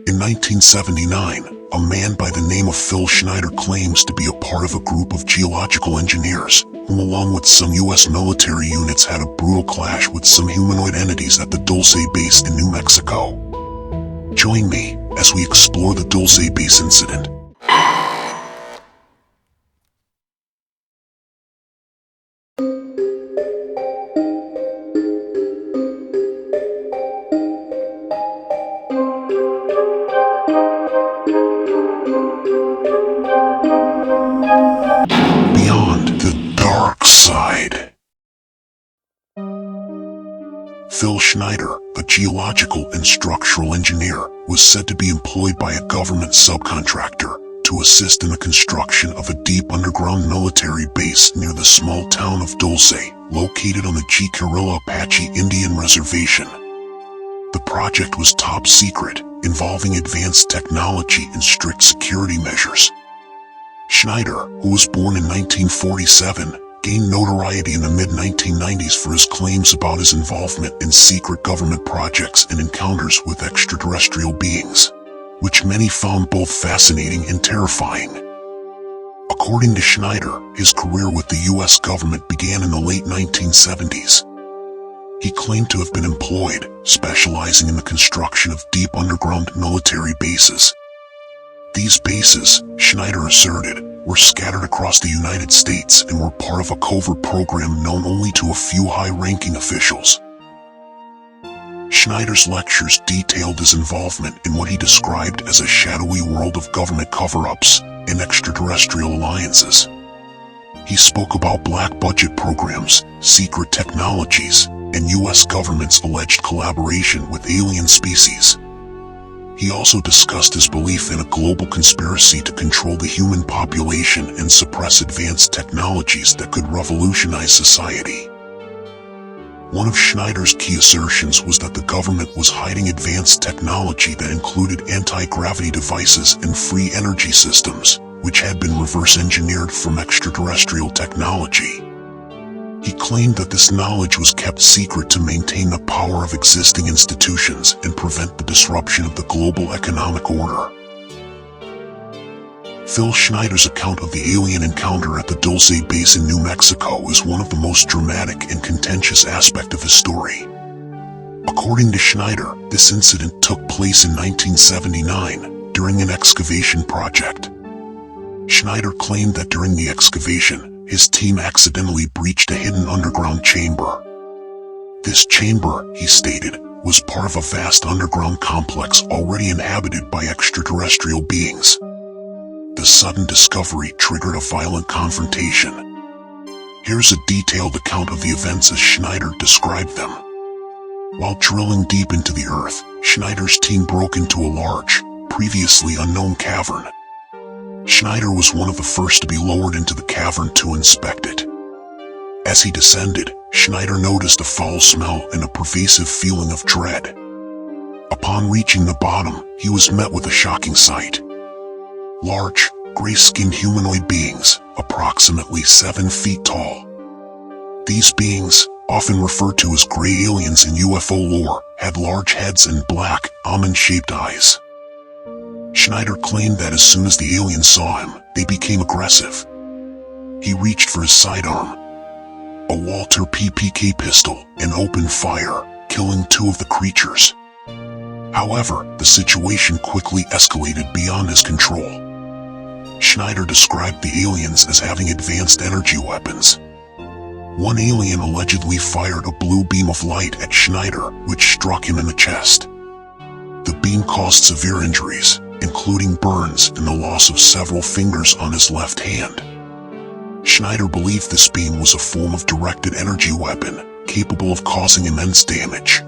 In 1979, a man by the name of Phil Schneider claims to be a part of a group of geological engineers who, along with some U.S. military units, had a brutal clash with some humanoid entities at the Dulce Base in New Mexico. Join me as we explore the Dulce Base incident. Beyond the dark side. Phil Schneider, a geological and structural engineer, was said to be employed by a government subcontractor to assist in the construction of a deep underground military base near the small town of Dulce, located on the Jicarilla Apache Indian Reservation. The project was top secret, involving advanced technology and strict security measures. Schneider, who was born in 1947, gained notoriety in the mid-1990s for his claims about his involvement in secret government projects and encounters with extraterrestrial beings, which many found both fascinating and terrifying. According to Schneider, his career with the U.S. government began in the late 1970s. He claimed to have been employed, specializing in the construction of deep underground military bases. These bases, Schneider asserted, were scattered across the United States and were part of a covert program known only to a few high-ranking officials. Schneider's lectures detailed his involvement in what he described as a shadowy world of government cover-ups and extraterrestrial alliances. He spoke about black budget programs, secret technologies, and U.S. government's alleged collaboration with alien species. He also discussed his belief in a global conspiracy to control the human population and suppress advanced technologies that could revolutionize society. One of Schneider's key assertions was that the government was hiding advanced technology that included anti-gravity devices and free energy systems, which had been reverse-engineered from extraterrestrial technology. He claimed that this knowledge was kept secret to maintain the power of existing institutions and prevent the disruption of the global economic order. Phil Schneider's account of the alien encounter at the Dulce Base in New Mexico is one of the most dramatic and contentious aspects of his story. According to Schneider, this incident took place in 1979 during an excavation project. Schneider claimed that during the excavation, his team accidentally breached a hidden underground chamber. This chamber, he stated, was part of a vast underground complex already inhabited by extraterrestrial beings. The sudden discovery triggered a violent confrontation. Here's a detailed account of the events as Schneider described them. While drilling deep into the earth, Schneider's team broke into a large, previously unknown cavern. Schneider was one of the first to be lowered into the cavern to inspect it. As he descended, Schneider noticed a foul smell and a pervasive feeling of dread. Upon reaching the bottom, he was met with a shocking sight. Large, gray-skinned humanoid beings, approximately 7 feet tall. These beings, often referred to as gray aliens in UFO lore, had large heads and black, almond-shaped eyes. Schneider claimed that as soon as the aliens saw him, they became aggressive. He reached for his sidearm, a Walter PPK pistol, and opened fire, killing 2 of the creatures. However, the situation quickly escalated beyond his control. Schneider described the aliens as having advanced energy weapons. One alien allegedly fired a blue beam of light at Schneider, which struck him in the chest. The beam caused severe injuries, including burns and the loss of several fingers on his left hand. Schneider believed this beam was a form of directed energy weapon, capable of causing immense damage.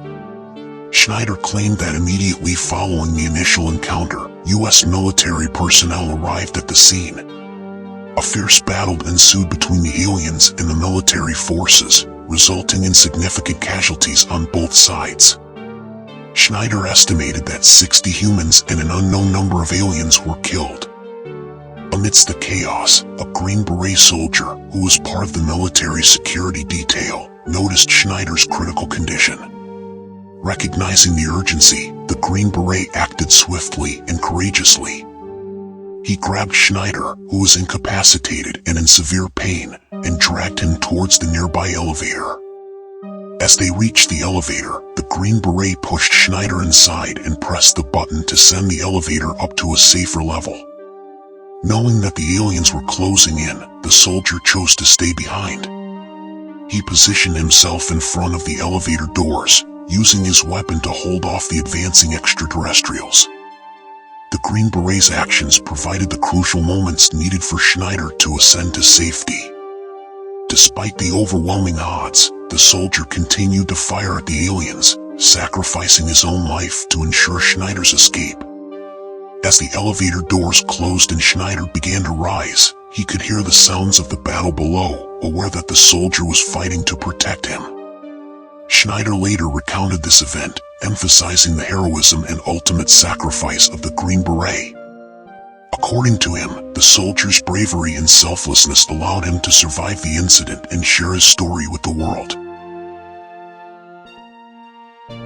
Schneider claimed that immediately following the initial encounter, U.S. military personnel arrived at the scene. A fierce battle ensued between the aliens and the military forces, resulting in significant casualties on both sides. Schneider estimated that 60 humans and an unknown number of aliens were killed. Amidst the chaos, a Green Beret soldier, who was part of the military security detail, noticed Schneider's critical condition. Recognizing the urgency, the Green Beret acted swiftly and courageously. He grabbed Schneider, who was incapacitated and in severe pain, and dragged him towards the nearby elevator. As they reached the elevator, the Green Beret pushed Schneider inside and pressed the button to send the elevator up to a safer level. Knowing that the aliens were closing in, the soldier chose to stay behind. He positioned himself in front of the elevator doors, using his weapon to hold off the advancing extraterrestrials. The Green Beret's actions provided the crucial moments needed for Schneider to ascend to safety. Despite the overwhelming odds, the soldier continued to fire at the aliens, sacrificing his own life to ensure Schneider's escape. As the elevator doors closed and Schneider began to rise, he could hear the sounds of the battle below, aware that the soldier was fighting to protect him. Schneider later recounted this event, emphasizing the heroism and ultimate sacrifice of the Green Beret. According to him, the soldier's bravery and selflessness allowed him to survive the incident and share his story with the world.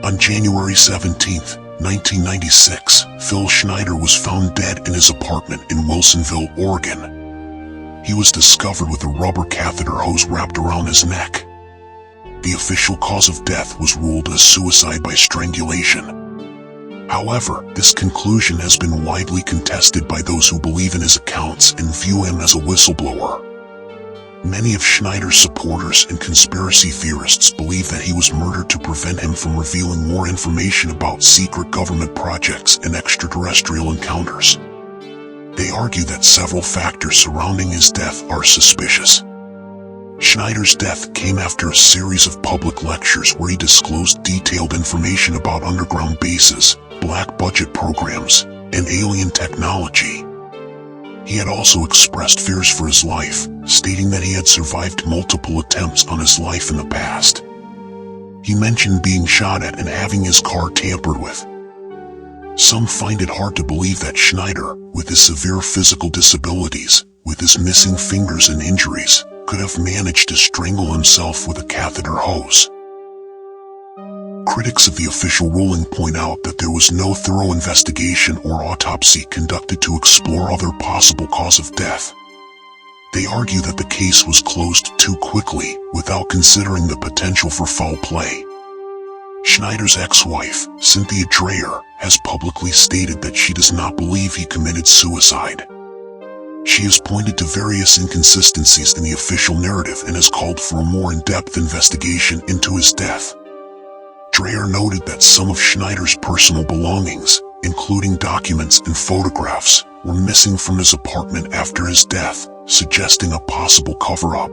On January 17, 1996, Phil Schneider was found dead in his apartment in Wilsonville, Oregon. He was discovered with a rubber catheter hose wrapped around his neck. The official cause of death was ruled as suicide by strangulation. However, this conclusion has been widely contested by those who believe in his accounts and view him as a whistleblower. Many of Schneider's supporters and conspiracy theorists believe that he was murdered to prevent him from revealing more information about secret government projects and extraterrestrial encounters. They argue that several factors surrounding his death are suspicious. Schneider's death came after a series of public lectures where he disclosed detailed information about underground bases, black budget programs, and alien technology. He had also expressed fears for his life, stating that he had survived multiple attempts on his life in the past. He mentioned being shot at and having his car tampered with. Some find it hard to believe that Schneider, with his severe physical disabilities, with his missing fingers and injuries, could have managed to strangle himself with a catheter hose. Critics of the official ruling point out that there was no thorough investigation or autopsy conducted to explore other possible cause of death. They argue that the case was closed too quickly, without considering the potential for foul play. Schneider's ex-wife, Cynthia Dreyer, has publicly stated that she does not believe he committed suicide. She has pointed to various inconsistencies in the official narrative and has called for a more in-depth investigation into his death. Dreyer noted that some of Schneider's personal belongings, including documents and photographs, were missing from his apartment after his death, suggesting a possible cover-up.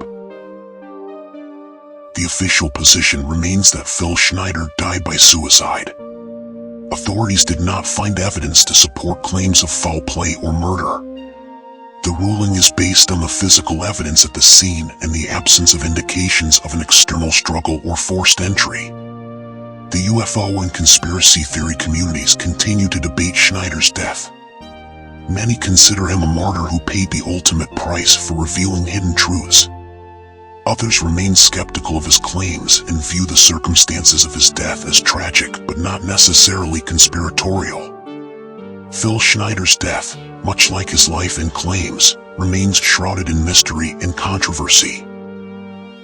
The official position remains that Phil Schneider died by suicide. Authorities did not find evidence to support claims of foul play or murder. The ruling is based on the physical evidence at the scene and the absence of indications of an external struggle or forced entry. The UFO and conspiracy theory communities continue to debate Schneider's death. Many consider him a martyr who paid the ultimate price for revealing hidden truths. Others remain skeptical of his claims and view the circumstances of his death as tragic but not necessarily conspiratorial. Phil Schneider's death, much like his life and claims, remains shrouded in mystery and controversy.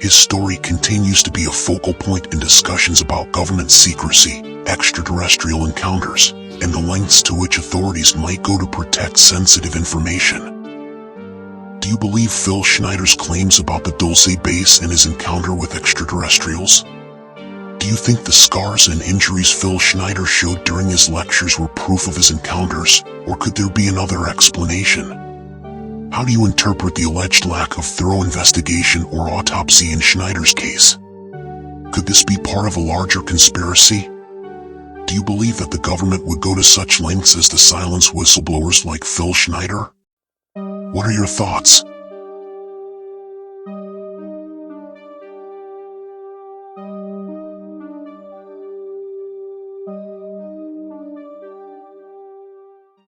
His story continues to be a focal point in discussions about government secrecy, extraterrestrial encounters, and the lengths to which authorities might go to protect sensitive information. Do you believe Phil Schneider's claims about the Dulce Base and his encounter with extraterrestrials? Do you think the scars and injuries Phil Schneider showed during his lectures were proof of his encounters, or could there be another explanation? How do you interpret the alleged lack of thorough investigation or autopsy in Schneider's case? Could this be part of a larger conspiracy? Do you believe that the government would go to such lengths as to silence whistleblowers like Phil Schneider? What are your thoughts?